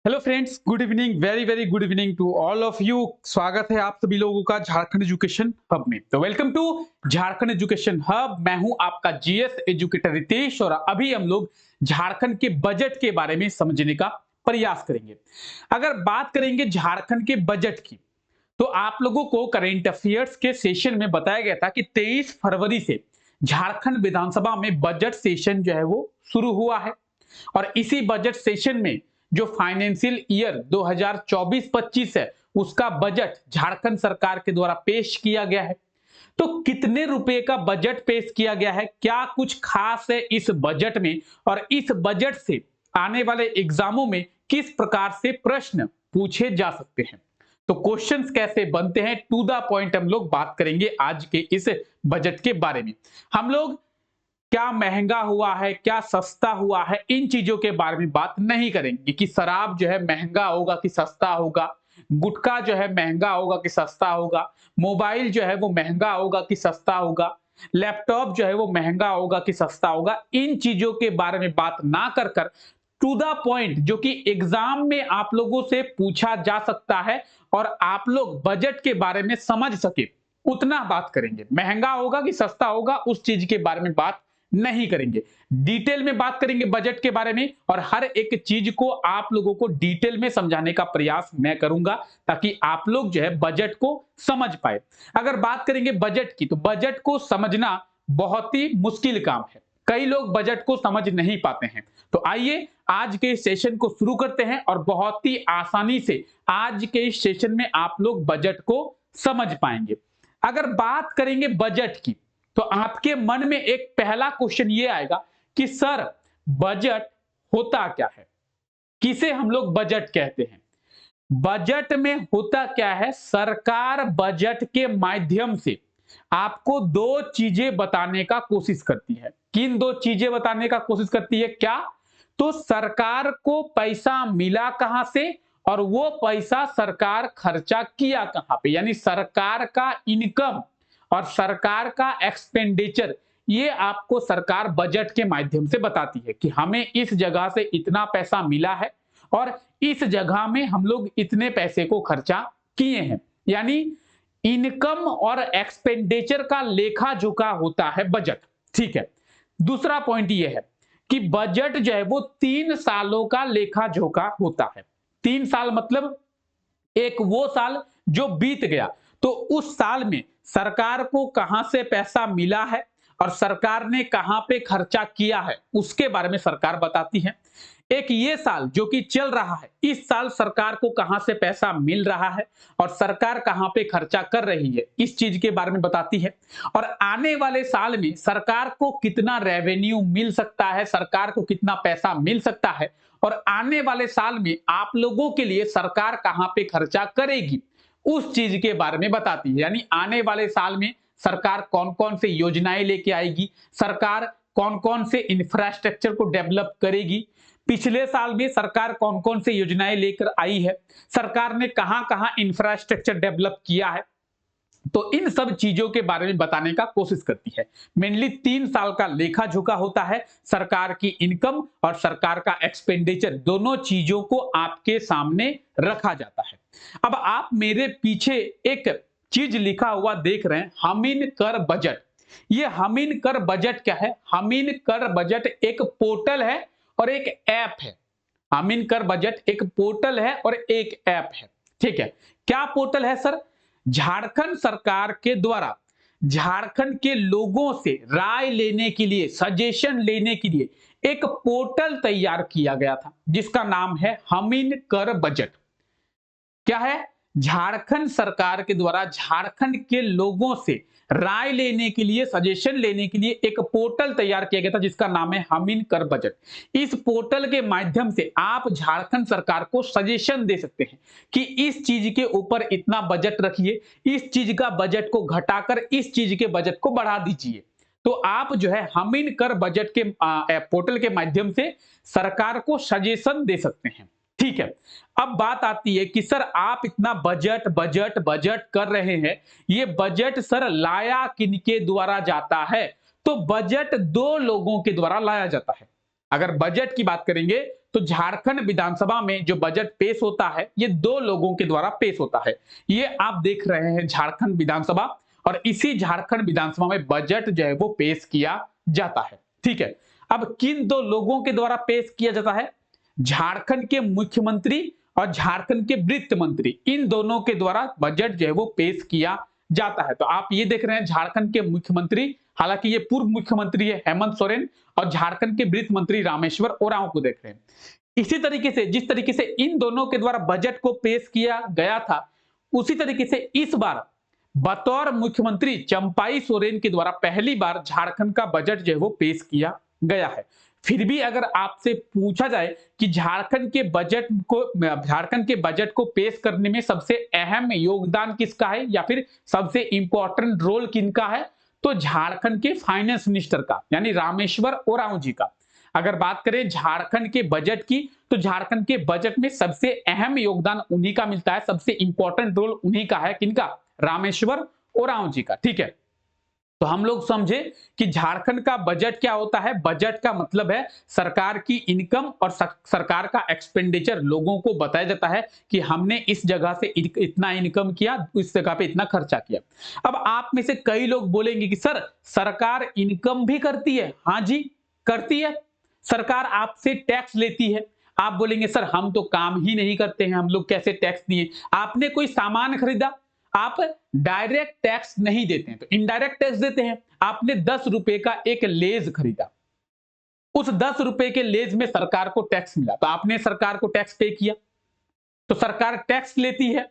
Hello friends, good evening, very very good evening to all of you. स्वागत है आप सभी लोगों का झारखंड एजुकेशन हब में। तो welcome to Jharkhand education hub. मैं हूं आपका जीएस एजुकेटर रितेश और अभी हम लोग झारखंड के बजट के बारे में समझने का प्रयास करेंगे। अगर बात करेंगे झारखंड के बजट की, तो आप लोगों को करेंट अफेयर्स के सेशन में बताया गया था कि 23 फरवरी से झारखंड विधानसभा में बजट सेशन जो है वो शुरू हुआ है और इसी बजट सेशन में जो फाइनेंशियल ईयर 2024-25 है उसका बजट झारखंड सरकार के द्वारा पेश किया गया है। तो कितने रुपए का बजट पेश किया गया है, क्या कुछ खास है इस बजट में और इस बजट से आने वाले एग्जामों में किस प्रकार से प्रश्न पूछे जा सकते हैं, तो क्वेश्चंस कैसे बनते हैं, टू द पॉइंट हम लोग बात करेंगे आज के इस बजट के बारे में। हम लोग क्या महंगा हुआ है, क्या सस्ता हुआ है, इन चीजों के बारे में बात नहीं करेंगे कि शराब जो है महंगा होगा कि सस्ता होगा, गुटखा जो है महंगा होगा कि सस्ता होगा, मोबाइल जो है वो महंगा होगा कि सस्ता होगा, लैपटॉप जो है वो महंगा होगा कि सस्ता होगा। इन चीजों के बारे में बात ना कर कर टू द पॉइंट जो कि एग्जाम में आप लोगों से पूछा जा सकता है और आप लोग बजट के बारे में समझ सके उतना बात करेंगे। महंगा होगा कि सस्ता होगा उस चीज के बारे में बात नहीं करेंगे, डिटेल में बात करेंगे बजट के बारे में और हर एक चीज को आप लोगों को डिटेल में समझाने का प्रयास मैं करूंगा ताकि आप लोग जो है बजट को समझ पाए। अगर बात करेंगे बजट की, तो बजट को समझना बहुत ही मुश्किल काम है, कई लोग बजट को समझ नहीं पाते हैं। तो आइए आज के सेशन को शुरू करते हैं और बहुत ही आसानी से आज के इस सेशन में आप लोग बजट को समझ पाएंगे। अगर बात करेंगे बजट की, तो आपके मन में एक पहला क्वेश्चन ये आएगा कि सर बजट होता क्या है, किसे हम लोग बजट कहते हैं। बजट में होता क्या है, सरकार बजट के माध्यम से आपको दो चीजें बताने का कोशिश करती है। किन दो चीजें बताने का कोशिश करती है, क्या तो सरकार को पैसा मिला कहां से और वो पैसा सरकार खर्चा किया कहां पे, यानी सरकार का इनकम और सरकार का एक्सपेंडिचर, ये आपको सरकार बजट के माध्यम से बताती है कि हमें इस जगह से इतना पैसा मिला है और इस जगह में हम लोग इतने पैसे को खर्चा किए हैं। यानी इनकम और एक्सपेंडिचर का लेखा जोखा होता है बजट। ठीक है, दूसरा पॉइंट ये है कि बजट जो है वो 3 सालों का लेखा जोखा होता है। 3 साल मतलब एक वो साल जो बीत गया, तो उस साल में सरकार को कहां से पैसा मिला है और सरकार ने कहां पे खर्चा किया है उसके बारे में सरकार बताती है। एक ये साल जो कि चल रहा है, इस साल सरकार को कहां से पैसा मिल रहा है और सरकार कहां पे खर्चा कर रही है इस चीज के बारे में बताती है। और आने वाले साल में सरकार को कितना रेवेन्यू मिल सकता है, सरकार को कितना पैसा मिल सकता है और आने वाले साल में आप लोगों के लिए सरकार कहां पे खर्चा करेगी उस चीज के बारे में बताती है। यानी आने वाले साल में सरकार कौन कौन से योजनाएं लेके आएगी, सरकार कौन कौन से इंफ्रास्ट्रक्चर को डेवलप करेगी, पिछले साल में सरकार कौन कौन से योजनाएं लेकर आई है, सरकार ने कहां कहां इंफ्रास्ट्रक्चर डेवलप किया है, तो इन सब चीजों के बारे में बताने का कोशिश करती है। मेनली 3 साल का लेखा जोखा होता है, सरकार की इनकम और सरकार का एक्सपेंडिचर, दोनों चीजों को आपके सामने रखा जाता है। अब आप मेरे पीछे एक चीज लिखा हुआ देख रहे हैं, हमीन कर बजट। ये हमीन कर बजट क्या है, हमीन कर बजट एक पोर्टल है और एक ऐप है। हमीन कर बजट एक पोर्टल है और एक ऐप है। ठीक है, क्या पोर्टल है सर, झारखंड सरकार के द्वारा झारखंड के लोगों से राय लेने के लिए, सजेशन लेने के लिए एक पोर्टल तैयार किया गया था जिसका नाम है हमीन कर बजट। क्या है, झारखंड सरकार के द्वारा झारखंड के लोगों से राय लेने के लिए, सजेशन लेने के लिए एक पोर्टल तैयार किया गया था जिसका नाम है हमीन कर बजट। इस पोर्टल के माध्यम से आप झारखंड सरकार को सजेशन दे सकते हैं कि इस चीज के ऊपर इतना बजट रखिए, इस चीज का बजट को घटाकर इस चीज के बजट को बढ़ा दीजिए। तो आप जो है हमीन कर बजट के पोर्टल के माध्यम से सरकार को सजेशन दे सकते हैं। ठीक है, अब बात आती है कि सर आप इतना बजट बजट बजट कर रहे हैं, ये बजट सर लाया किनके द्वारा जाता है, तो बजट दो लोगों के द्वारा लाया जाता है। अगर बजट की बात करेंगे तो झारखंड विधानसभा में जो बजट पेश होता है ये दो लोगों के द्वारा पेश होता है। ये आप देख रहे हैं झारखंड विधानसभा, और इसी झारखंड विधानसभा में बजट जो है वो पेश किया जाता है। ठीक है, अब किन दो लोगों के द्वारा पेश किया जाता है? झारखंड के मुख्यमंत्री और झारखंड के वित्त मंत्री, इन दोनों के द्वारा बजट जो है वो पेश किया जाता है। तो आप ये देख रहे हैं झारखंड के मुख्यमंत्री, हालांकि ये पूर्व मुख्यमंत्री है हेमंत सोरेन, और झारखंड के वित्त मंत्री रामेश्वर ओरांव को देख रहे हैं। इसी तरीके से जिस तरीके से इन दोनों के द्वारा बजट को पेश किया गया था, उसी तरीके से इस बार बतौर मुख्यमंत्री चंपाई सोरेन के द्वारा पहली बार झारखंड का बजट जो है वो पेश किया गया है। फिर भी अगर आपसे पूछा जाए कि झारखंड के बजट को पेश करने में सबसे अहम योगदान किसका है या फिर सबसे इंपॉर्टेंट रोल किनका है, तो झारखंड के फाइनेंस मिनिस्टर का, यानी रामेश्वर ओरांव जी का। अगर बात करें झारखंड के बजट की, तो झारखंड के बजट में सबसे अहम योगदान उन्हीं का मिलता है, सबसे इंपॉर्टेंट रोल उन्हीं का है। किनका? रामेश्वर ओरांव जी का। ठीक है, तो हम लोग समझे कि झारखंड का बजट क्या होता है। बजट का मतलब है सरकार की इनकम और सरकार का एक्सपेंडिचर, लोगों को बताया जाता है कि हमने इस जगह से इतना इनकम किया, इस जगह पे इतना खर्चा किया। अब आप में से कई लोग बोलेंगे कि सर सरकार इनकम भी करती है। हाँ जी, करती है। सरकार आपसे टैक्स लेती है। आप बोलेंगे सर हम तो काम ही नहीं करते हैं, हम लोग कैसे टैक्स दिए? आपने कोई सामान खरीदा, आप डायरेक्ट टैक्स नहीं देते हैं तो इनडायरेक्ट टैक्स देते हैं। आपने 10 रुपए का एक लेज खरीदा, उस 10 रुपए के लेज में सरकार को टैक्स मिला, तो आपने सरकार को टैक्स पे किया, तो सरकार टैक्स लेती है।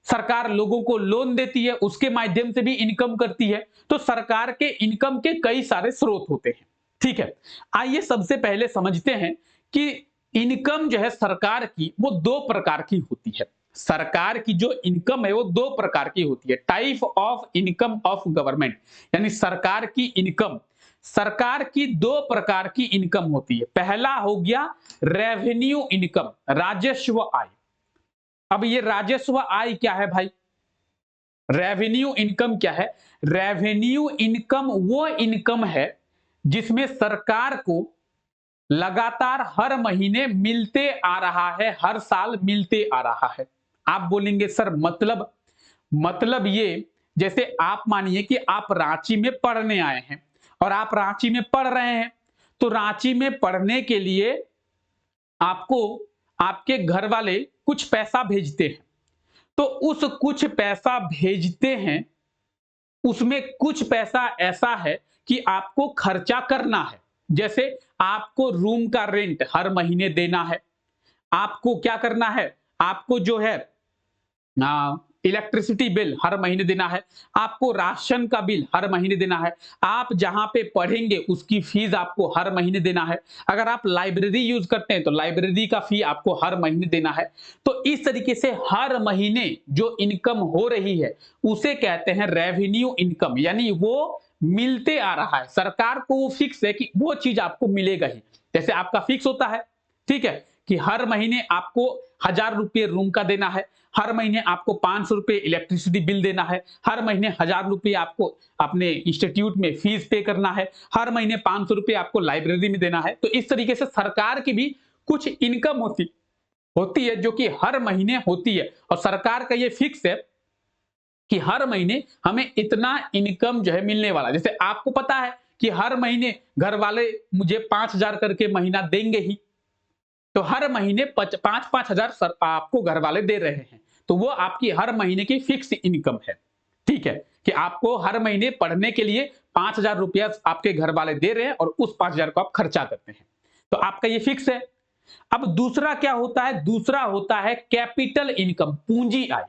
सरकार लोगों को लोन देती है, उसके माध्यम से भी इनकम करती है। तो सरकार के इनकम के कई सारे स्रोत होते हैं। ठीक है, आइए सबसे पहले समझते हैं कि इनकम जो है सरकार की वो दो प्रकार की होती है। सरकार की जो इनकम है वो दो प्रकार की होती है। Type of income of government, यानी सरकार की इनकम, सरकार की दो प्रकार की इनकम होती है। पहला हो गया रेवेन्यू इनकम, राजस्व आय। अब ये राजस्व आय क्या है भाई? रेवेन्यू इनकम क्या है? रेवेन्यू इनकम वो इनकम है जिसमें सरकार को लगातार हर महीने मिलते आ रहा है, हर साल मिलते आ रहा है। आप बोलेंगे सर मतलब ये, जैसे आप मानिए कि आप रांची में पढ़ने आए हैं और आप रांची में पढ़ रहे हैं, तो रांची में पढ़ने के लिए आपको आपके घर वाले कुछ पैसा भेजते हैं, तो उस कुछ पैसा भेजते हैं, उसमें कुछ पैसा ऐसा है कि आपको खर्चा करना है। जैसे आपको रूम का रेंट हर महीने देना है, आपको क्या करना है, आपको जो है इलेक्ट्रिसिटी बिल हर महीने देना है, आपको राशन का बिल हर महीने देना है, आप जहां पे पढ़ेंगे उसकी फीस आपको हर महीने देना है, अगर आप लाइब्रेरी यूज करते हैं तो लाइब्रेरी का फी आपको हर महीने देना है। तो इस तरीके से हर महीने जो इनकम हो रही है उसे कहते हैं रेवेन्यू इनकम, यानी वो मिलते आ रहा है। सरकार को वो फिक्स है कि वो चीज आपको मिलेगा ही। जैसे आपका फिक्स होता है, ठीक है, कि हर महीने आपको 1000 रुपये रूम का देना है, हर महीने आपको 500 रुपये इलेक्ट्रिसिटी बिल देना है, हर महीने 1000 रुपये आपको अपने इंस्टीट्यूट में फीस पे करना है, हर महीने 500 रुपये आपको लाइब्रेरी में देना है। तो इस तरीके से सरकार की भी कुछ इनकम होती है जो कि हर महीने होती है, और सरकार का ये फिक्स है कि हर महीने हमें इतना इनकम जो है मिलने वाला। जैसे आपको पता है कि हर महीने घर वाले मुझे 5000 करके महीना देंगे ही, तो हर महीने 5-5 हजार आपको घर वाले दे रहे हैं, तो वो आपकी हर महीने की फिक्स इनकम है। ठीक है, कि आपको हर महीने पढ़ने के लिए 5000 रुपया आपके घर वाले दे रहे हैं और उस 5000 को आप खर्चा करते हैं, तो आपका ये फिक्स है। अब दूसरा क्या होता है? दूसरा होता है कैपिटल इनकम, पूंजी आय।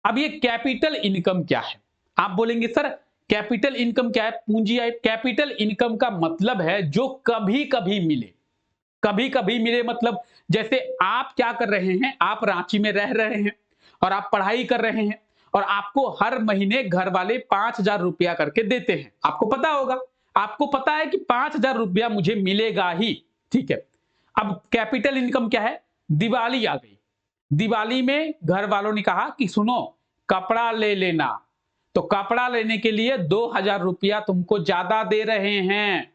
अब ये कैपिटल इनकम क्या है? आप बोलेंगे सर कैपिटल इनकम क्या है? पूंजी आय। कैपिटल इनकम का मतलब है जो कभी कभी मिले, कभी कभी मिले मतलब जैसे आप क्या कर रहे हैं, आप रांची में रह रहे हैं और आप पढ़ाई कर रहे हैं और आपको हर महीने घर वाले 5000 रुपया करके देते हैं। आपको पता होगा, आपको पता है कि 5000 रुपया मुझे मिलेगा ही। ठीक है, अब कैपिटल इनकम क्या है? दिवाली आ गई, दिवाली में घर वालों ने कहा कि सुनो कपड़ा ले लेना, तो कपड़ा लेने के लिए 2000 रुपया तुमको ज्यादा दे रहे हैं।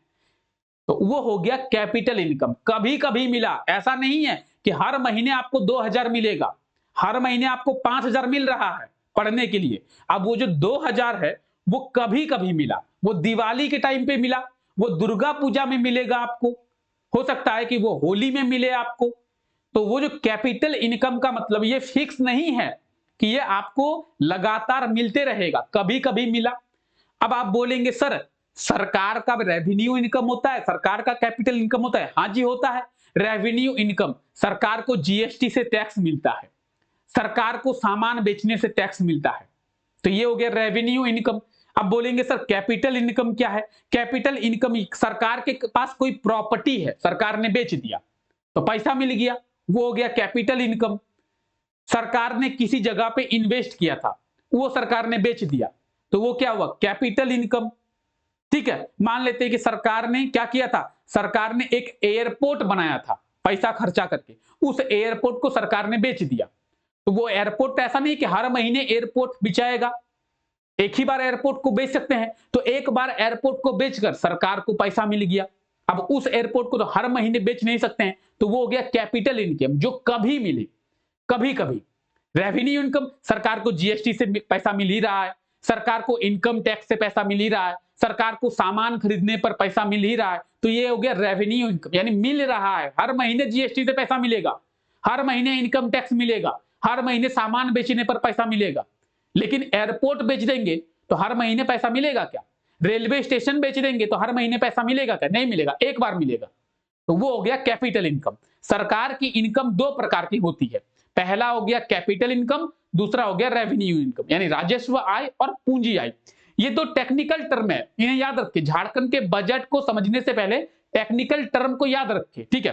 तो वो हो गया कैपिटल इनकम। कभी कभी मिला, ऐसा नहीं है कि हर महीने आपको 2000 मिलेगा, हर महीने आपको 5000 मिल रहा है पढ़ने के लिए। अब वो जो 2000 है वो कभी कभी मिला, वो दिवाली के टाइम पे मिला, वो दुर्गा पूजा में मिलेगा आपको, हो सकता है कि वो होली में मिले आपको। तो वो जो कैपिटल इनकम का मतलब ये फिक्स नहीं है कि ये आपको लगातार मिलते रहेगा, कभी कभी मिला। अब आप बोलेंगे सर सरकार का रेवेन्यू इनकम होता है, सरकार का कैपिटल इनकम होता है। हाँ जी होता है। रेवेन्यू इनकम, सरकार को जीएसटी से टैक्स मिलता है, सरकार को सामान बेचने से टैक्स मिलता है, तो ये हो गया रेवेन्यू इनकम। अब बोलेंगे सर कैपिटल इनकम क्या है? कैपिटल इनकम सरकार के पास कोई प्रॉपर्टी है, सरकार ने बेच दिया तो पैसा मिल गया, वो हो गया कैपिटल इनकम। सरकार ने किसी जगह पे इन्वेस्ट किया था, वो सरकार ने बेच दिया, तो वो क्या हुआ? Capital income. ठीक है, मान लेते हैं कि सरकार ने क्या किया था, सरकार ने एक एयरपोर्ट बनाया था पैसा खर्चा करके, उस एयरपोर्ट को सरकार ने बेच दिया, तो वो एयरपोर्ट ऐसा नहीं कि हर महीने एयरपोर्ट बिचाएगा, एक ही बार एयरपोर्ट को बेच सकते हैं, तो एक बार एयरपोर्ट को बेचकर सरकार को पैसा मिल गया। अब उस एयरपोर्ट को तो हर महीने बेच नहीं सकते हैं, तो वो हो गया कैपिटल इनकम, जो कभी मिले, कभी कभी। रेवेन्यू इनकम, सरकार को जीएसटी से पैसा मिल ही रहा है, सरकार को इनकम टैक्स से पैसा मिल ही रहा है, सरकार को सामान खरीदने पर पैसा मिल ही रहा है, तो ये हो गया रेवेन्यू इनकम, यानी मिल रहा है, हर महीने जीएसटी से पैसा मिलेगा, हर महीने इनकम टैक्स मिलेगा, हर महीने सामान बेचने पर पैसा मिलेगा। लेकिन एयरपोर्ट बेच देंगे तो हर महीने पैसा मिलेगा क्या? रेलवे स्टेशन बेच देंगे तो हर महीने पैसा मिलेगा क्या? नहीं मिलेगा, एक बार मिलेगा। तो वो हो गया कैपिटल इनकम। सरकार की इनकम दो प्रकार की होती है, पहला हो गया कैपिटल इनकम, दूसरा हो गया रेवेन्यू इनकम, यानी राजस्व आय और पूंजी आय। ये दो टेक्निकल टर्म है, इन्हें याद रखिए, झारखंड के बजट को समझने से पहले टेक्निकल टर्म को याद रखिए, ठीक है।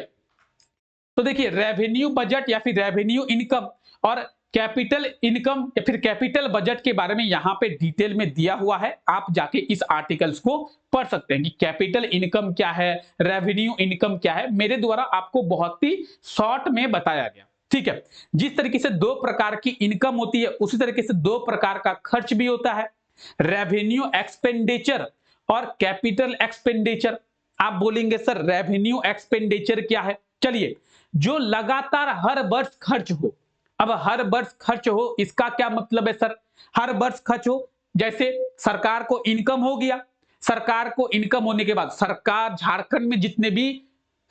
तो देखिए रेवेन्यू बजट या फिर रेवेन्यू इनकम और कैपिटल इनकम या फिर कैपिटल बजट के बारे में यहां पे डिटेल में दिया हुआ है, आप जाके इस आर्टिकल्स को पढ़ सकते हैं कि कैपिटल इनकम क्या है, रेवेन्यू इनकम क्या है, मेरे द्वारा आपको बहुत ही शॉर्ट में बताया गया, ठीक है। जिस तरीके से दो प्रकार की इनकम होती है उसी तरीके से दो प्रकार का खर्च भी होता है, रेवेन्यू एक्सपेंडिचर और कैपिटल एक्सपेंडिचर। आप बोलेंगे सर रेवेन्यू एक्सपेंडिचर क्या है? चलिए, जो लगातार हर वर्ष खर्च हो। अब हर वर्ष खर्च हो इसका क्या मतलब है सर? हर वर्ष खर्च हो, जैसे सरकार को इनकम हो गया, सरकार को इनकम होने के बाद सरकार झारखंड में जितने भी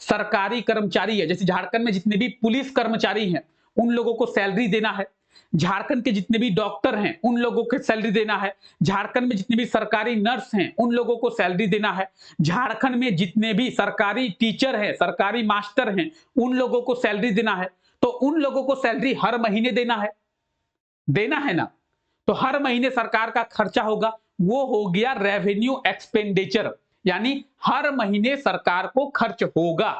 सरकारी कर्मचारी है, जैसे झारखंड में जितने भी पुलिस कर्मचारी हैं उन लोगों को सैलरी देना है, झारखंड के जितने भी डॉक्टर हैं उन लोगों को सैलरी देना है, झारखंड में जितने भी सरकारी नर्स हैं उन लोगों को सैलरी देना है, झारखंड में जितने भी सरकारी टीचर हैं, सरकारी मास्टर हैं उन लोगों को सैलरी देना है। तो उन लोगों को सैलरी हर महीने देना है ना, तो हर महीने सरकार का खर्चा होगा, वो हो गया रेवेन्यू एक्सपेंडिचर, यानी हर महीने सरकार को खर्च होगा।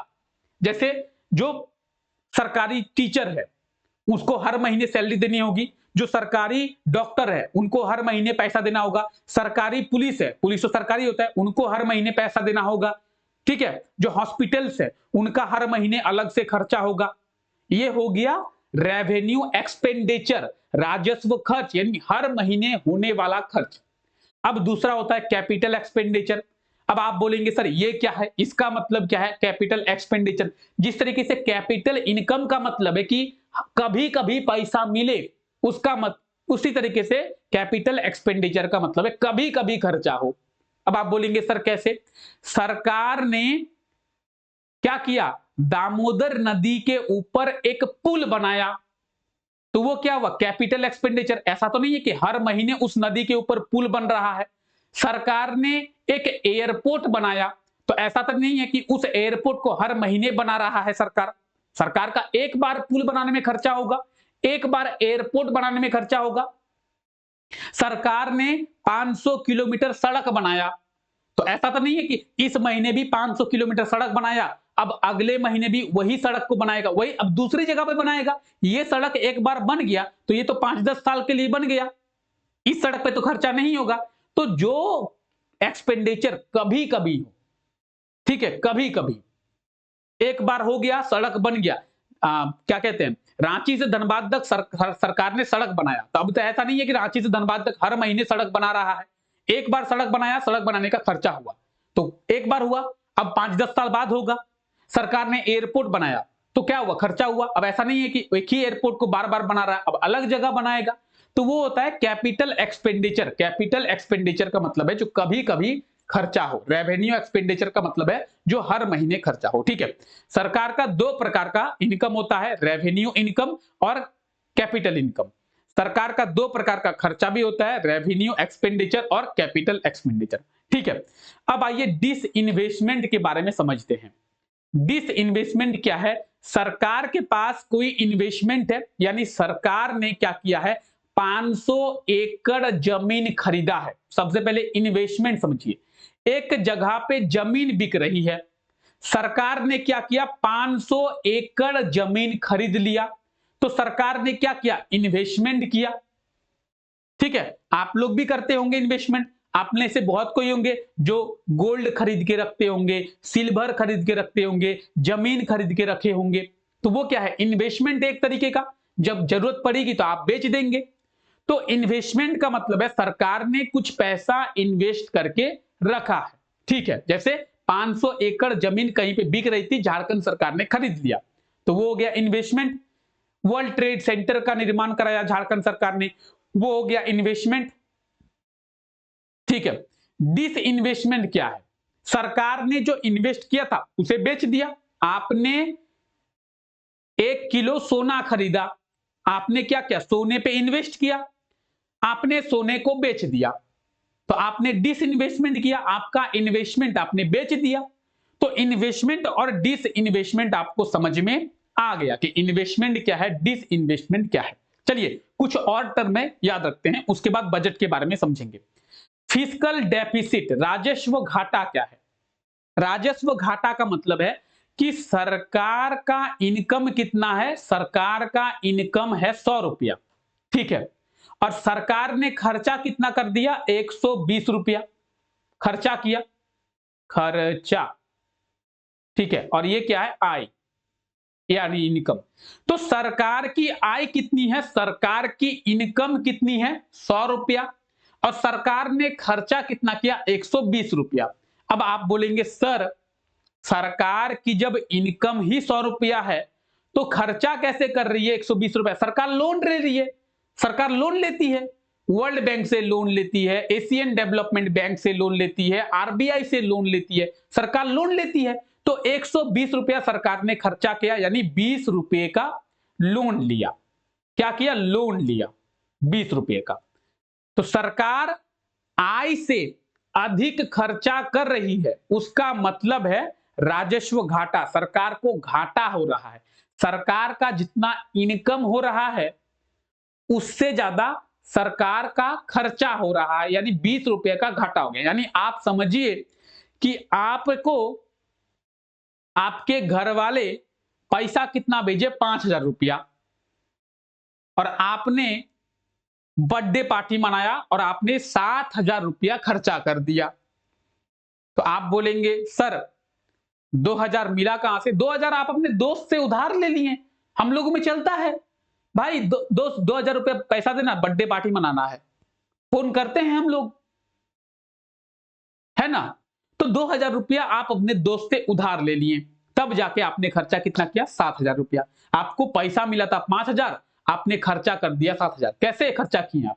जैसे जो सरकारी टीचर है उसको हर महीने सैलरी देनी होगी, जो सरकारी डॉक्टर है उनको हर महीने पैसा देना होगा, सरकारी पुलिस है, पुलिस तो सरकारी होता है, उनको हर महीने पैसा देना होगा, ठीक है। जो हॉस्पिटल्स है उनका हर महीने अलग से खर्चा होगा। ये हो गया रेवेन्यू एक्सपेंडिचर, राजस्व खर्च, यानी हर महीने होने वाला खर्च। अब दूसरा होता है कैपिटल एक्सपेंडिचर। अब आप बोलेंगे सर ये क्या है, इसका मतलब क्या है कैपिटल एक्सपेंडिचर? जिस तरीके से कैपिटल इनकम का मतलब है कि कभी कभी पैसा मिले, उसका मत उसी तरीके से कैपिटल एक्सपेंडिचर का मतलब है कभी कभी खर्चा हो। अब आप बोलेंगे सर कैसे? सरकार ने क्या किया, दामोदर नदी के ऊपर एक पुल बनाया, तो वो क्या हुआ, कैपिटल एक्सपेंडिचर। ऐसा तो नहीं है कि हर महीने उस नदी के ऊपर पुल बन रहा है। सरकार ने एक एयरपोर्ट बनाया, तो ऐसा तो नहीं है कि उस एयरपोर्ट को हर महीने बना रहा है सरकार। सरकार का एक बार पुल बनाने में खर्चा होगा, एक बार एयरपोर्ट बनाने में खर्चा होगा। सरकार ने 500 किलोमीटर सड़क बनाया, तो ऐसा तो नहीं है कि इस महीने भी 500 किलोमीटर सड़क बनाया, अब अगले महीने भी वही सड़क को बनाएगा, वही अब दूसरी जगह पे बनाएगा। ये सड़क एक बार बन गया तो ये तो 5-10 साल के लिए बन गया, इस सड़क पे तो खर्चा नहीं होगा। तो जो एक्सपेंडिचर कभी कभी हो, ठीक है, कभी कभी एक बार हो गया, सड़क बन गया, क्या कहते हैं, रांची से धनबाद तक सरकार ने सड़क बनाया, तो अब तो ऐसा नहीं है कि रांची से धनबाद तक हर महीने सड़क बना रहा है। एक बार सड़क बनाया, सड़क बनाने का खर्चा हुआ, तो एक बार हुआ। अब 5-10 साल बाद होगा। सरकार ने एयरपोर्ट बनाया तो क्या हुआ, खर्चा हुआ। अब ऐसा नहीं है कि एक ही एयरपोर्ट को बार बार बना रहा है, अब अलग जगह बनाएगा, तो वो होता है कैपिटल एक्सपेंडिचर। कैपिटल एक्सपेंडिचर का मतलब है जो कभी कभी खर्चा हो। रेवेन्यू एक्सपेंडिचर का मतलब है जो हर महीने खर्चा हो। ठीक है, सरकार का दो प्रकार का इनकम होता है, रेवेन्यू इनकम और कैपिटल इनकम। सरकार का दो प्रकार का खर्चा भी होता है, रेवेन्यू एक्सपेंडिचर और कैपिटल एक्सपेंडिचर। ठीक है, अब आइए डिस इन्वेस्टमेंट के बारे में समझते हैं। डिस इन्वेस्टमेंट क्या है? सरकार के पास कोई इन्वेस्टमेंट है, यानी सरकार ने क्या किया है, 500 एकड़ जमीन खरीदा है। सबसे पहले इन्वेस्टमेंट समझिए, एक जगह पे जमीन बिक रही है, सरकार ने क्या किया, 500 एकड़ जमीन खरीद लिया, तो सरकार ने क्या किया, इन्वेस्टमेंट किया। ठीक है, आप लोग भी करते होंगे इन्वेस्टमेंट, आप में से बहुत कोई होंगे जो गोल्ड खरीद के रखते होंगे, सिल्वर खरीद के रखते होंगे, जमीन खरीद के रखे होंगे, तो वो क्या है, इन्वेस्टमेंट एक तरीके का। जब जरूरत पड़ेगी तो आप बेच देंगे। तो इन्वेस्टमेंट का मतलब है सरकार ने कुछ पैसा इन्वेस्ट करके रखा है। ठीक है, जैसे 500 एकड़ जमीन कहीं पे बिक रही थी, झारखंड सरकार ने खरीद लिया, तो वो हो गया इन्वेस्टमेंट। वर्ल्ड ट्रेड सेंटर का निर्माण कराया झारखंड सरकार ने, वो हो गया इन्वेस्टमेंट। ठीक है, डिस इन्वेस्टमेंट क्या है, सरकार ने जो इन्वेस्ट किया था उसे बेच दिया। आपने 1 किलो सोना खरीदा, आपने क्या किया, सोने पे इन्वेस्ट किया, आपने सोने को बेच दिया, तो आपने डिस इन्वेस्टमेंट किया, आपका इन्वेस्टमेंट आपने बेच दिया। तो इन्वेस्टमेंट और डिस इन्वेस्टमेंट आपको समझ में आ गया कि इन्वेस्टमेंट क्या है, डिस इन्वेस्टमेंट क्या है। चलिए कुछ और टर्म में याद रखते हैं, उसके बाद बजट के बारे में समझेंगे। फिस्कल डेफिसिट, राजस्व घाटा क्या है? राजस्व घाटा का मतलब है कि सरकार का इनकम कितना है, सरकार का इनकम है 100 रुपया। ठीक है, और सरकार ने खर्चा कितना कर दिया, 120 रुपया खर्चा किया, खर्चा। ठीक है, और ये क्या है, आय यानी इनकम। तो सरकार की आय कितनी है, सरकार की इनकम कितनी है, 100 रुपया, और सरकार ने खर्चा कितना किया, 120 रुपया। अब आप बोलेंगे सर, सरकार की जब इनकम ही 100 रुपया है तो खर्चा कैसे कर रही है 120 रुपया? सरकार लोन ले रही है, सरकार लोन लेती है, वर्ल्ड बैंक से लोन लेती है, एशियन डेवलपमेंट बैंक से लोन लेती है, आरबीआई से लोन लेती है, सरकार लोन लेती है। तो 120 रुपया सरकार ने खर्चा किया, यानी 20 रुपए का लोन लिया। क्या किया, लोन लिया 20 रुपए का। तो सरकार आय से अधिक खर्चा कर रही है, उसका मतलब है राजस्व घाटा, सरकार को घाटा हो रहा है। सरकार का जितना इनकम हो रहा है उससे ज्यादा सरकार का खर्चा हो रहा है, यानी 20 रुपए का घाटा हो गया। यानी आप समझिए कि आपको आपके घर वाले पैसा कितना भेजे, 5,000 रुपया, और आपने बर्थडे पार्टी मनाया और आपने 7,000 रुपया खर्चा कर दिया। तो आप बोलेंगे सर 2,000 मिला कहां से? 2,000 आप अपने दोस्त से उधार ले लिए। हम लोगों में चलता है भाई, दोस्त 2,000 रुपया पैसा देना, बर्थडे पार्टी मनाना है, फोन करते हैं हम लोग, है ना? तो 2,000 रुपया आप अपने दोस्त से उधार ले लिए, तब जाके आपने खर्चा कितना किया, 7,000 रुपया। आपको पैसा मिला था 5,000, आपने खर्चा कर दिया 7,000। कैसे खर्चा किए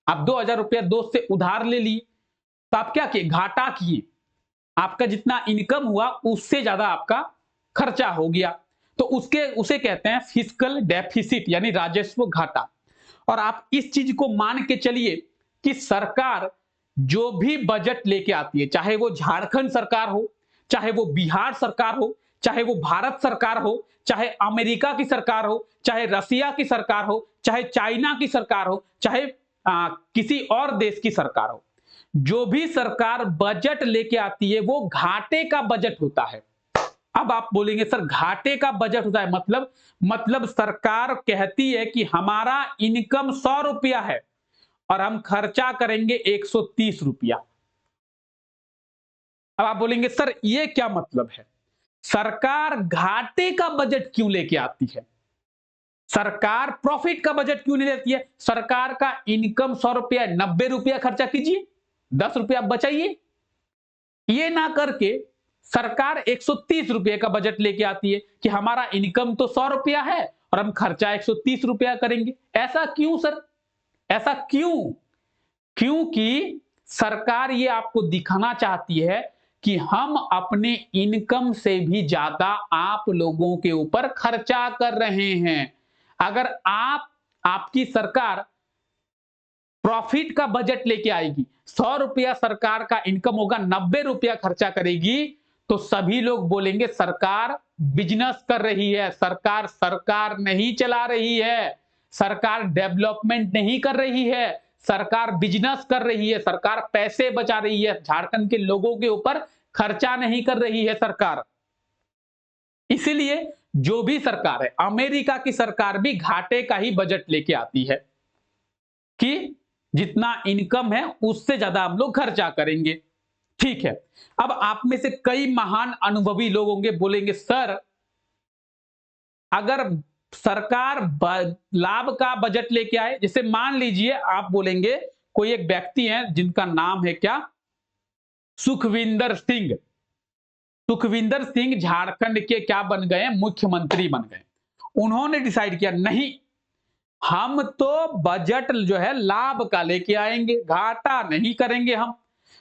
आप 2,000 रुपया दोस्त से उधार ले लिए, तो आप क्या किए, घाटा किए। आपका जितना इनकम हुआ उससे ज्यादा आपका खर्चा हो गया, तो उसे कहते हैं फिस्कल डेफिसिट, यानी राजस्व घाटा। और आप इस चीज को मान के चलिए कि सरकार जो भी बजट लेके आती है, चाहे वो झारखंड सरकार हो, चाहे वो बिहार सरकार हो, चाहे वो भारत सरकार हो, चाहे अमेरिका की सरकार हो, चाहे रसिया की सरकार हो, चाहे चाइना की सरकार हो, चाहे किसी और देश की सरकार हो, जो भी सरकार बजट लेके आती है वो घाटे का बजट होता है। अब आप बोलेंगे सर घाटे का बजट होता है मतलब सरकार कहती है कि हमारा इनकम 100 रुपया है और हम खर्चा करेंगे 130 रुपया। अब आप बोलेंगे सर ये क्या मतलब है, सरकार घाटे का बजट क्यों लेके आती है, सरकार प्रॉफिट का बजट क्यों नहीं लेती है? सरकार का इनकम 100 रुपया, 90 रुपया खर्चा कीजिए, 10 रुपया बचाइए। ये ना करके सरकार 130 रुपए का बजट लेके आती है कि हमारा इनकम तो 100 रुपया है और हम खर्चा 130 रुपया करेंगे। ऐसा क्यों सर? ऐसा क्यों? क्योंकि सरकार ये आपको दिखाना चाहती है कि हम अपने इनकम से भी ज्यादा आप लोगों के ऊपर खर्चा कर रहे हैं। अगर आपकी सरकार प्रॉफिट का बजट लेके आएगी, 100 रुपया सरकार का इनकम होगा, 90 रुपया खर्चा करेगी, तो सभी लोग बोलेंगे सरकार बिजनेस कर रही है, सरकार नहीं चला रही है, सरकार डेवलपमेंट नहीं कर रही है, सरकार बिजनेस कर रही है, सरकार पैसे बचा रही है, झारखंड के लोगों के ऊपर खर्चा नहीं कर रही है सरकार। इसीलिए जो भी सरकार है, अमेरिका की सरकार भी घाटे का ही बजट लेके आती है कि जितना इनकम है उससे ज्यादा हम लोग खर्चा करेंगे। ठीक है, अब आप में से कई महान अनुभवी लोग होंगे, बोलेंगे सर अगर सरकार लाभ का बजट लेके आए, जैसे मान लीजिए आप बोलेंगे कोई एक व्यक्ति है जिनका नाम है क्या, सुखविंदर सिंह। सुखविंदर सिंह झारखंड के क्या बन गए? मुख्यमंत्री बन गए। उन्होंने डिसाइड किया नहीं, हम तो बजट जो है लाभ का लेके आएंगे, घाटा नहीं करेंगे, हम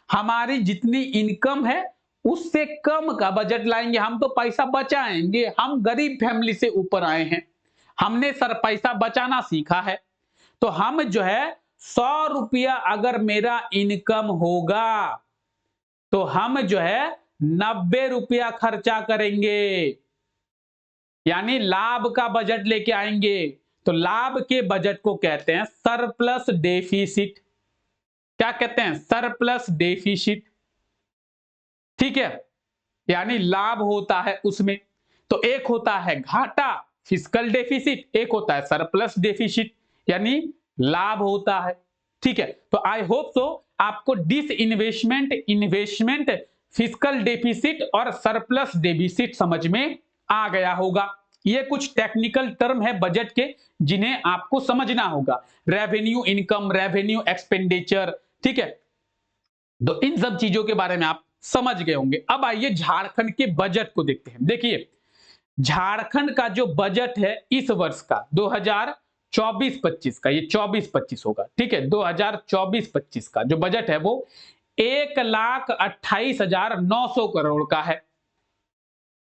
हमारी जितनी इनकम है उससे कम का बजट लाएंगे, हम तो पैसा बचाएंगे, हम गरीब फैमिली से ऊपर आए हैं, हमने सर पैसा बचाना सीखा है, तो हम जो है 100 रुपया अगर मेरा इनकम होगा तो हम जो है 90 रुपया खर्चा करेंगे, यानी लाभ का बजट लेके आएंगे। तो लाभ के बजट को कहते हैं सरप्लस डेफिसिट। क्या कहते हैं? Surplus deficit. ठीक है, यानी लाभ होता है उसमें, तो एक होता है घाटा फिस्कल डेफिसिट, एक होता है सरप्लस डेफिसिट यानी लाभ होता है। ठीक है, तो आई होप सो आपको डिसइन्वेस्टमेंट, इन्वेस्टमेंट, फिस्कल डेफिसिट और सरप्लस डेफिसिट समझ में आ गया होगा। ये कुछ टेक्निकल टर्म है बजट के जिन्हें आपको समझना होगा। रेवेन्यू इनकम, रेवेन्यू एक्सपेंडिचर, ठीक है, तो इन सब चीजों के बारे में आप समझ गए होंगे। अब आइए झारखंड के बजट को देखते हैं। देखिए झारखंड का जो बजट है इस वर्ष का 2024-25 का, ये 24-25 होगा, ठीक है, 2024-25 का जो बजट है वो 1,28,900 करोड़ का है।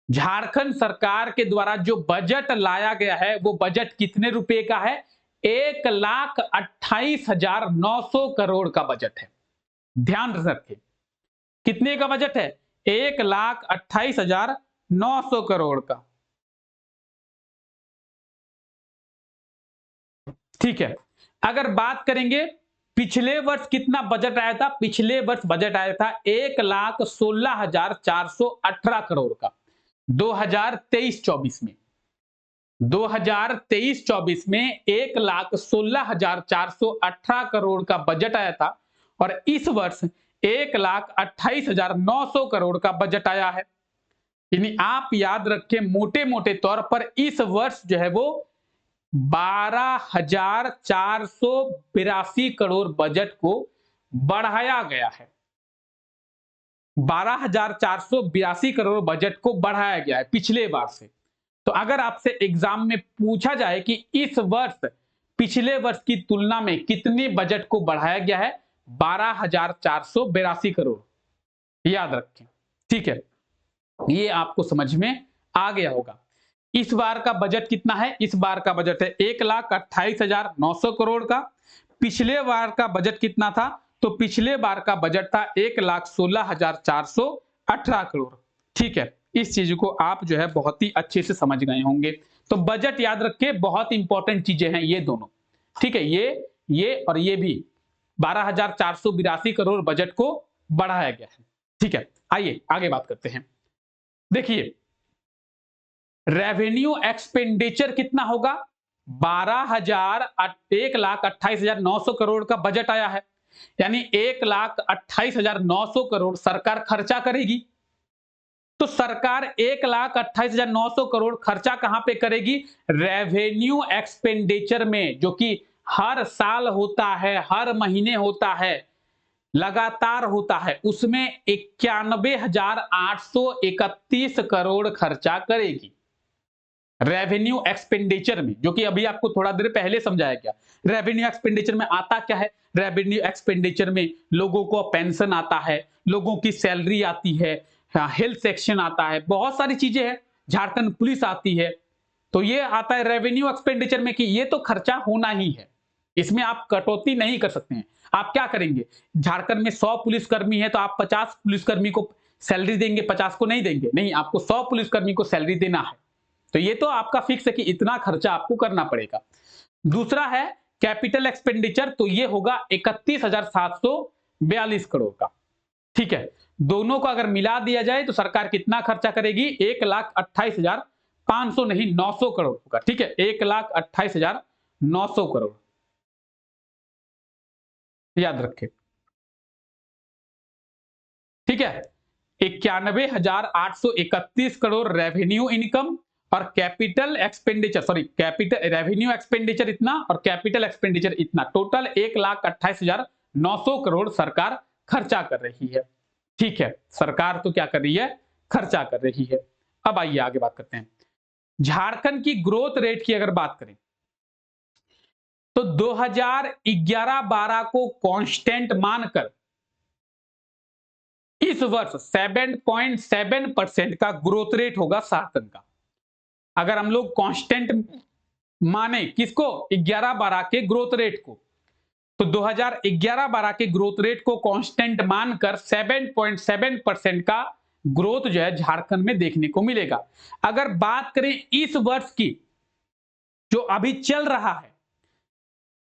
झारखंड सरकार के द्वारा जो बजट लाया गया है वो बजट कितने रुपए का है? 1,28,900 करोड़ का बजट है। ध्यान रखें, कितने का बजट है? 1,28,900 करोड़ का। ठीक है, अगर बात करेंगे पिछले वर्ष कितना बजट आया था, पिछले वर्ष बजट आया था 1,16,418 करोड़ का 2023-24 में। 2023-24 में 1,16,418 करोड़ का बजट आया था और इस वर्ष 1,28,900 करोड़ का बजट आया है। यानी आप याद रखें मोटे मोटे तौर पर इस वर्ष जो है वो 12,482 करोड़ बजट को बढ़ाया गया है। 12,482 करोड़ बजट को बढ़ाया गया है पिछले बार से। तो अगर आपसे एग्जाम में पूछा जाए कि इस वर्ष पिछले वर्ष की तुलना में कितने बजट को बढ़ाया गया है, 12,482 करोड़, याद रखें। ठीक है, ये आपको समझ में आ गया होगा। इस बार का बजट कितना है? इस बार का बजट है 1,28,900 करोड़ का। पिछले बार का बजट कितना था? तो पिछले बार का बजट था 1,16,418 करोड़। ठीक है, इस चीज को आप जो है बहुत ही अच्छे से समझ गए होंगे। तो बजट याद रखिए, बहुत इंपॉर्टेंट चीजें हैं ये दोनों। ठीक है, ये और ये भी 12,482 करोड़ बजट को बढ़ाया गया है। ठीक है, आइए आगे बात करते हैं। देखिए रेवेन्यू एक्सपेंडिचर कितना होगा? 1,28,900 करोड़ का बजट आया है, यानी 1,28,900 करोड़ सरकार खर्चा करेगी। तो सरकार 1,28,900 करोड़ खर्चा कहां पे करेगी? रेवेन्यू एक्सपेंडिचर में, जो कि हर साल होता है, हर महीने होता है। लगातार होता है उसमें 91,831 करोड़ खर्चा करेगी रेवेन्यू एक्सपेंडिचर में, जो कि अभी आपको थोड़ा देर पहले समझाया गया। रेवेन्यू एक्सपेंडिचर में आता क्या है? रेवेन्यू एक्सपेंडिचर में लोगों को पेंशन आता है, लोगों की सैलरी आती है, हेल्थ सेक्शन आता है, बहुत सारी चीजें हैं, झारखंड पुलिस आती है। तो ये आता है रेवेन्यू एक्सपेंडिचर में कि ये तो खर्चा होना ही है, इसमें आप कटौती नहीं कर सकते हैं। आप क्या करेंगे? झारखंड में 100 पुलिसकर्मी है तो आप 50 पुलिसकर्मी को सैलरी देंगे, 50 को नहीं देंगे? नहीं, आपको 100 पुलिसकर्मी को सैलरी देना है। तो ये तो आपका फिक्स है कि इतना खर्चा आपको करना पड़ेगा। दूसरा है कैपिटल एक्सपेंडिचर, तो ये होगा 31,742 करोड़ का। ठीक है, दोनों को अगर मिला दिया जाए तो सरकार कितना खर्चा करेगी? 1,28,500 नहीं 900 करोड़ होगा। ठीक है, 1,28,900 करोड़, याद रखें। ठीक है, 91,831 करोड़ रेवेन्यू इनकम और capital expenditure, sorry capital revenue expenditure इतना और कैपिटल एक्सपेंडिचर इतना, टोटल 1,28,900 करोड़ सरकार खर्चा कर रही है। ठीक है, सरकार तो क्या कर रही है? खर्चा कर रही है। अब आइए आगे बात करते हैं। झारखंड की ग्रोथ रेट की अगर बात करें तो 2011-12 को कांस्टेंट मानकर इस वर्ष 7.7% का ग्रोथ रेट होगा झारखंड का। अगर हम लोग कांस्टेंट माने किसको? 11-12 के ग्रोथ रेट को, तो 2011-12 के ग्रोथ रेट को कांस्टेंट मानकर 7.7% का ग्रोथ जो है झारखंड में देखने को मिलेगा। अगर बात करें इस वर्ष की, जो अभी चल रहा है,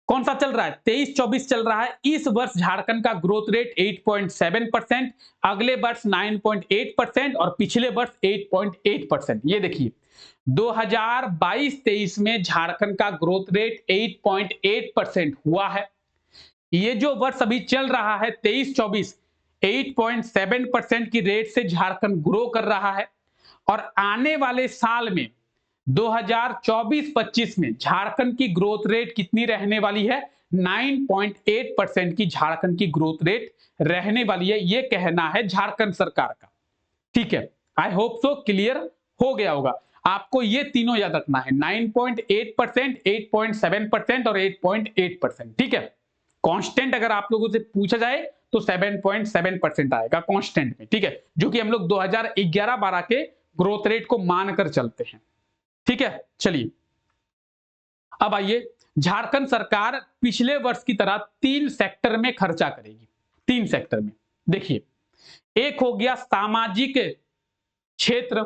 कौन सा चल रहा है? 23-24 चल रहा है। इस वर्ष झारखंड का ग्रोथ रेट 8.7%, अगले वर्ष 9.8% और पिछले वर्ष 8.8%। ये देखिए 2022-23 में झारखंड का ग्रोथ रेट 8.8% हुआ है। ये जो वर्ष अभी चल रहा है 23-24, 8.7% की रेट से झारखंड ग्रो कर रहा है और आने वाले साल में 2024-25 में झारखंड की ग्रोथ रेट कितनी रहने वाली है? 9.8% की झारखंड की ग्रोथ रेट रहने वाली है, ये कहना है झारखंड सरकार का। ठीक है, आई होप सो क्लियर हो गया होगा। आपको ये तीनों याद रखना है, 9.8%, 8.7% और 8.8%। ठीक है, कांस्टेंट अगर आप लोगों से पूछा जाए तो 7.7% आएगा कांस्टेंट में। ठीक है, जो कि हम लोग 2011-12 के ग्रोथ रेट को मानकर चलते हैं। ठीक है, चलिए अब आइए, झारखंड सरकार पिछले वर्ष की तरह 3 सेक्टर में खर्चा करेगी। 3 सेक्टर में देखिए, एक हो गया सामाजिक क्षेत्र,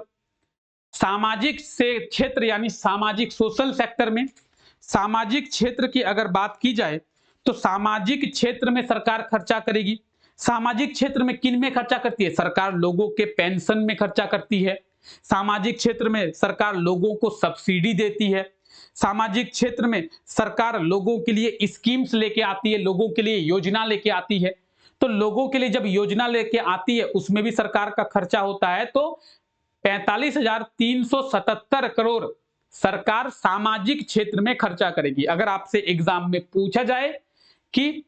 सामाजिक से क्षेत्र यानी सामाजिक सोशल सेक्टर में। सामाजिक क्षेत्र की अगर बात की जाए तो सामाजिक क्षेत्र में सरकार खर्चा करेगी। सामाजिक क्षेत्र में किन में खर्चा करती है? सरकार लोगों के पेंशन में खर्चा करती है। सामाजिक क्षेत्र में सरकार लोगों को सब्सिडी देती है। सामाजिक क्षेत्र में सरकार लोगों के लिए स्कीम्स लेके आती है, लोगों के लिए योजना लेके आती है। तो लोगों के लिए जब योजना लेके आती है उसमें भी सरकार का खर्चा होता है। तो 45,377 करोड़ सरकार सामाजिक क्षेत्र में खर्चा करेगी। अगर आपसे एग्जाम में पूछा जाए कि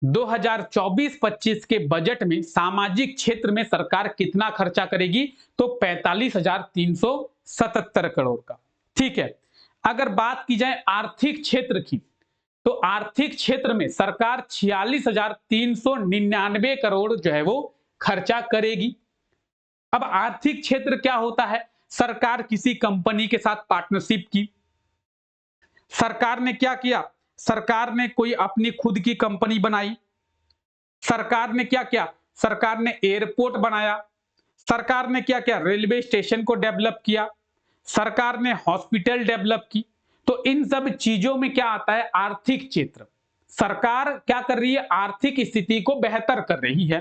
2024-25 के बजट में सामाजिक क्षेत्र में सरकार कितना खर्चा करेगी, तो 45,377 करोड़ का। ठीक है, अगर बात की जाए आर्थिक क्षेत्र की, तो आर्थिक क्षेत्र में सरकार 46,399 करोड़ जो है वो खर्चा करेगी। अब आर्थिक क्षेत्र क्या होता है? सरकार किसी कंपनी के साथ पार्टनरशिप की, सरकार ने क्या किया? सरकार ने कोई अपनी खुद की कंपनी बनाई, सरकार ने क्या किया? सरकार ने एयरपोर्ट बनाया, सरकार ने क्या किया? रेलवे स्टेशन को डेवलप किया, सरकार ने हॉस्पिटल डेवलप की। तो इन सब चीजों में क्या आता है? आर्थिक क्षेत्र। सरकार क्या कर रही है? आर्थिक स्थिति को बेहतर कर रही है।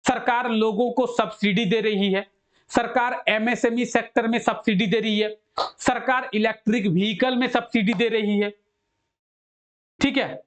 सरकार लोगों को सब्सिडी दे रही है, सरकार एमएसएमई सेक्टर में सब्सिडी दे रही है, सरकार इलेक्ट्रिक व्हीकल में सब्सिडी दे रही है। ठीक है,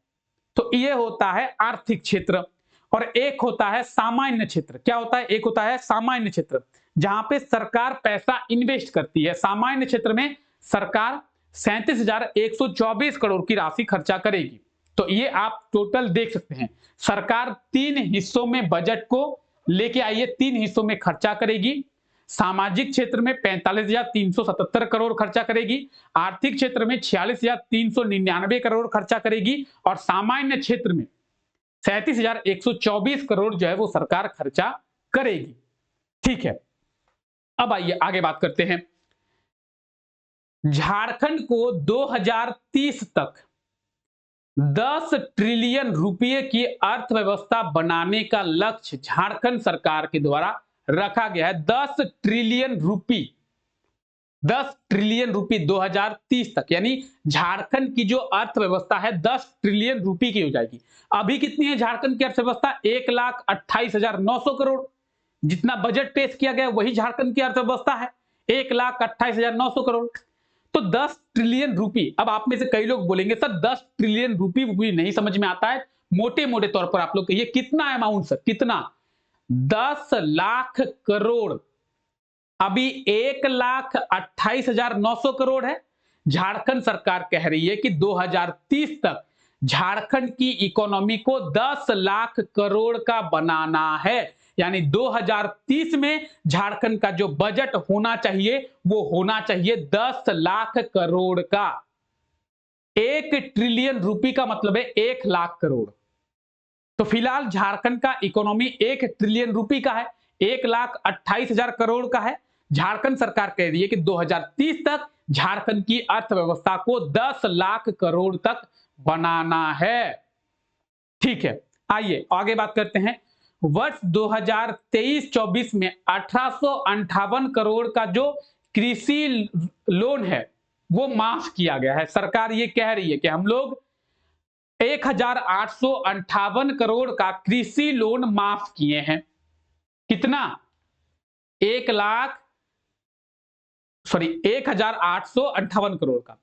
तो ये होता है आर्थिक क्षेत्र। और एक होता है सामान्य क्षेत्र। क्या होता है? एक होता है सामान्य क्षेत्र, जहां पे सरकार पैसा इन्वेस्ट करती है। सामान्य क्षेत्र में सरकार 37,124 करोड़ की राशि खर्चा करेगी। तो ये आप टोटल देख सकते हैं, सरकार 3 हिस्सों में बजट को लेके आई है, 3 हिस्सों में खर्चा करेगी। सामाजिक क्षेत्र में 45,377 करोड़ खर्चा करेगी, आर्थिक क्षेत्र में 46,399 करोड़ खर्चा करेगी और सामान्य क्षेत्र में 37,124 करोड़ जो है वो सरकार खर्चा करेगी। ठीक है, अब आइए आगे बात करते हैं। झारखंड को 2030 तक 10 ट्रिलियन रुपए की अर्थव्यवस्था बनाने का लक्ष्य झारखंड सरकार के द्वारा रखा गया है। 10 ट्रिलियन रुपए 2030 तक, यानी झारखंड की जो अर्थव्यवस्था है 10 ट्रिलियन रुपए की हो जाएगी। अभी कितनी है झारखंड की अर्थव्यवस्था? 1,28,900 करोड़। जितना बजट पेश किया गया वही झारखंड की अर्थव्यवस्था है, 1,28,900 करोड़। तो 10 ट्रिलियन रुपए, अब आप में से कई लोग बोलेंगे सर 10 ट्रिलियन रुपए भी नहीं समझ में आता है, मोटे मोटे तौर पर आप लोग कहिए कितना अमाउंट सर, कितना? 10 लाख करोड़। अभी 1,28,900 करोड़ है। झारखंड सरकार कह रही है कि 2030 तक झारखंड की इकोनॉमी को 10 लाख करोड़ का बनाना है, यानी 2030 में झारखंड का जो बजट होना चाहिए वो होना चाहिए 10 लाख करोड़ का। 1 ट्रिलियन रुपए का मतलब है 1 लाख करोड़। तो फिलहाल झारखंड का इकोनॉमी 1 ट्रिलियन रुपए का है, 1,28,000 करोड़ का है। झारखंड सरकार कह रही है कि 2030 तक झारखंड की अर्थव्यवस्था को 10 लाख करोड़ तक बनाना है। ठीक है, आइए आगे बात करते हैं। वर्ष 2023-24 में 1858 करोड़ का जो कृषि लोन है वो माफ किया गया है। सरकार ये कह रही है कि हम लोग 1,858 करोड़ का कृषि लोन माफ किए हैं। कितना? 1,858 करोड़ का।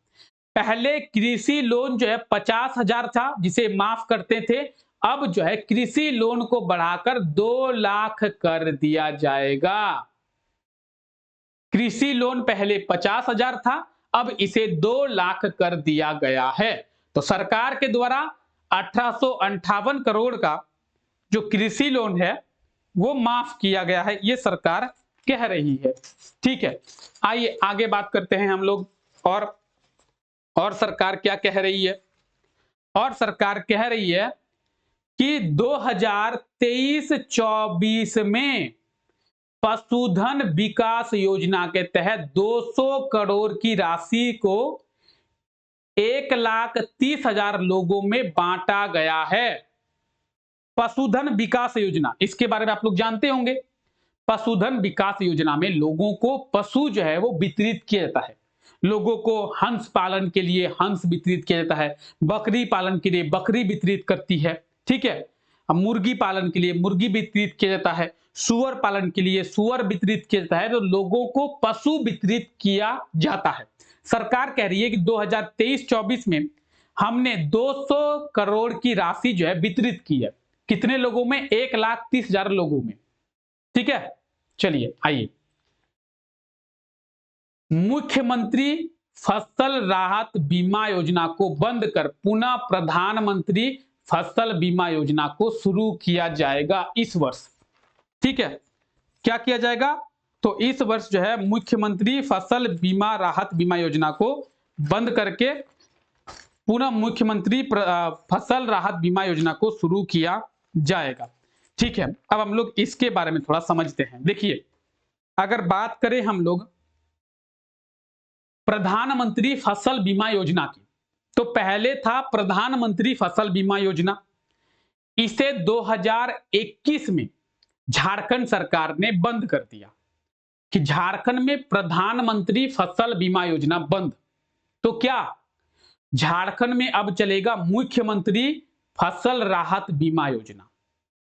पहले कृषि लोन जो है 50,000 था जिसे माफ करते थे, अब जो है कृषि लोन को बढ़ाकर 2 लाख कर दिया जाएगा। कृषि लोन पहले 50,000 था, अब इसे 2 लाख कर दिया गया है। तो सरकार के द्वारा 1858 करोड़ का जो कृषि लोन है वो माफ किया गया है, ये सरकार कह रही है। ठीक है, आइए आगे बात करते हैं हम लोग। और सरकार क्या कह रही है? और सरकार कह रही है कि 2023-24 में पशुधन विकास योजना के तहत 200 करोड़ की राशि को 1,30,000 लोगों में बांटा गया है। पशुधन विकास योजना, इसके बारे में आप लोग जानते होंगे। पशुधन विकास योजना में लोगों को पशु जो है वो वितरित किया जाता है। लोगों को हंस पालन के लिए हंस वितरित किया जाता है, बकरी पालन के लिए बकरी वितरित करती है। ठीक है, मुर्गी पालन के लिए मुर्गी वितरित किया जाता है, सुअर पालन के लिए सुअर वितरित किया जाता है। तो लोगों को पशु वितरित किया जाता है। सरकार कह रही है कि 2023-24 में हमने 200 करोड़ की राशि जो है वितरित की है। कितने लोगों में? 1,30,000 लोगों में। ठीक है, चलिए आइए। मुख्यमंत्री फसल राहत बीमा योजना को बंद कर पुनः प्रधानमंत्री फसल बीमा योजना को शुरू किया जाएगा इस वर्ष। ठीक है, क्या किया जाएगा? तो इस वर्ष जो है मुख्यमंत्री फसल बीमा राहत बीमा योजना को बंद करके पुनः मुख्यमंत्री फसल राहत बीमा योजना को शुरू किया जाएगा। ठीक है, अब हम लोग इसके बारे में थोड़ा समझते हैं। देखिए, अगर बात करें हम लोग प्रधानमंत्री फसल बीमा योजना की, तो पहले था प्रधानमंत्री फसल बीमा योजना। इसे 2021 में झारखंड सरकार ने बंद कर दिया कि झारखंड में प्रधानमंत्री फसल बीमा योजना बंद। तो क्या झारखंड में अब चलेगा मुख्यमंत्री फसल राहत बीमा योजना?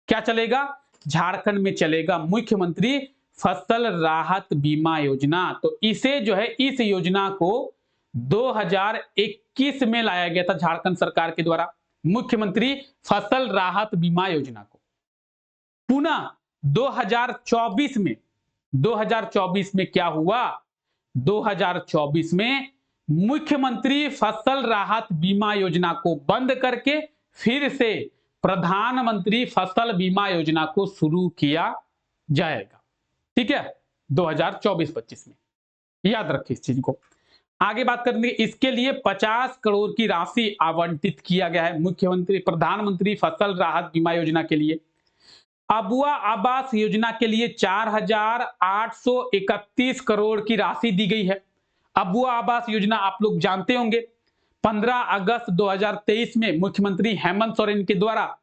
क्या चलेगा? झारखंड में चलेगा मुख्यमंत्री फसल राहत बीमा योजना। तो इसे जो है इस योजना को 2021 में लाया गया था झारखंड सरकार के द्वारा, मुख्यमंत्री फसल राहत बीमा योजना को। पुनः 2024 में क्या हुआ? 2024 में मुख्यमंत्री फसल राहत बीमा योजना को बंद करके फिर से प्रधानमंत्री फसल बीमा योजना को शुरू किया जाएगा। ठीक है, 2024-25 में, याद रखिए इस चीज को। आगे बात करेंगे, इसके लिए 50 करोड़ की राशि आवंटित किया गया है मुख्यमंत्री प्रधानमंत्री फसल राहत बीमा योजना के लिए। अबुआ आवास योजना के लिए 4,831 करोड़ की राशि दी गई है। अबुआ आवास योजना आप लोग जानते होंगे, 15 अगस्त 2023 में मुख्यमंत्री हेमंत सोरेन के द्वारा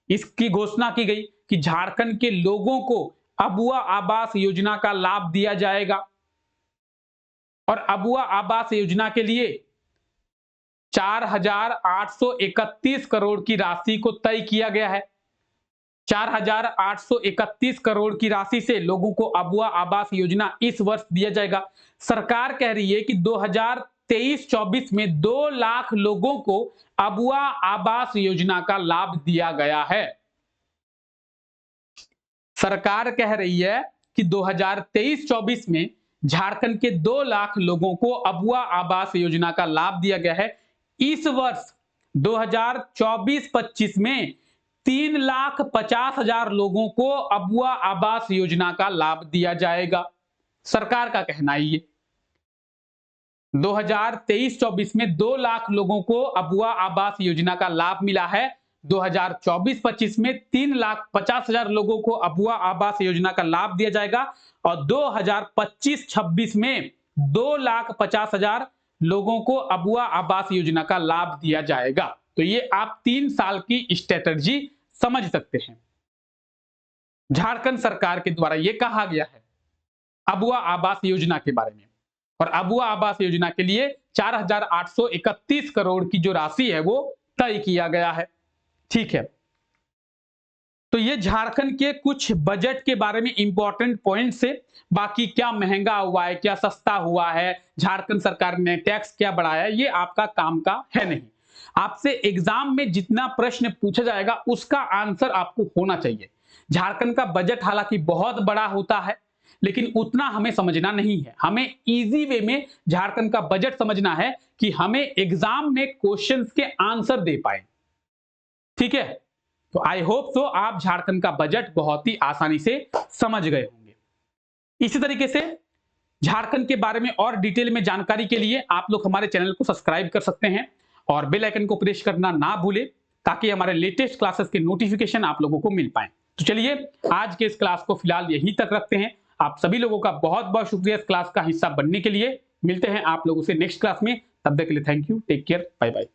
इसकी घोषणा की गई कि झारखंड के लोगों को अबुआ आवास योजना का लाभ दिया जाएगा। और अबुआ आवास योजना के लिए 4,831 करोड़ की राशि को तय किया गया है। 4,831 करोड़ की राशि से लोगों को अबुआ आवास योजना इस वर्ष दिया जाएगा। सरकार कह रही है कि 2023-24 में 2 लाख लोगों को अबुआ आवास योजना का लाभ दिया गया है। सरकार कह रही है कि 2023-24 में झारखंड के 2 लाख लोगों को अबुआ आवास योजना का लाभ दिया गया है। इस वर्ष 2024-25 में 3,50,000 लोगों को अबुआ आवास योजना का लाभ दिया जाएगा। सरकार का कहना है ये 2023-24 में 2 लाख लोगों को अबुआ आवास योजना का लाभ मिला है। 2024-25 में 3,50,000 लोगों को अबुआ आवास योजना का लाभ दिया जाएगा और 2025-26 में 2,50,000 लोगों को अबुआ आवास योजना का लाभ दिया जाएगा। तो ये आप 3 साल की स्ट्रेटजी समझ सकते हैं। झारखंड सरकार के द्वारा ये कहा गया है अबुआ आवास योजना के बारे में, और अबुआ आवास योजना के लिए 4,831 करोड़ की जो राशि है वो तय किया गया है। ठीक है, तो ये झारखंड के कुछ बजट के बारे में इंपॉर्टेंट पॉइंट से। बाकी क्या महंगा हुआ है, क्या सस्ता हुआ है, झारखंड सरकार ने टैक्स क्या बढ़ाया है, ये आपका काम का है नहीं। आपसे एग्जाम में जितना प्रश्न पूछा जाएगा उसका आंसर आपको होना चाहिए। झारखंड का बजट हालांकि बहुत बड़ा होता है, लेकिन उतना हमें समझना नहीं है। हमें इजी वे में झारखंड का बजट समझना है कि हमें एग्जाम में क्वेश्चंस के आंसर दे पाए। ठीक है, तो आई होप सो आप झारखंड का बजट बहुत ही आसानी से समझ गए होंगे। इसी तरीके से झारखंड के बारे में और डिटेल में जानकारी के लिए आप लोग हमारे चैनल को सब्सक्राइब कर सकते हैं और बेल आइकन को प्रेस करना ना भूलें, ताकि हमारे लेटेस्ट क्लासेस के नोटिफिकेशन आप लोगों को मिल पाए। तो चलिए आज के इस क्लास को फिलहाल यहीं तक रखते हैं। आप सभी लोगों का बहुत बहुत शुक्रिया इस क्लास का हिस्सा बनने के लिए। मिलते हैं आप लोगों से नेक्स्ट क्लास में, तब तक के लिए thank you, take care, bye bye.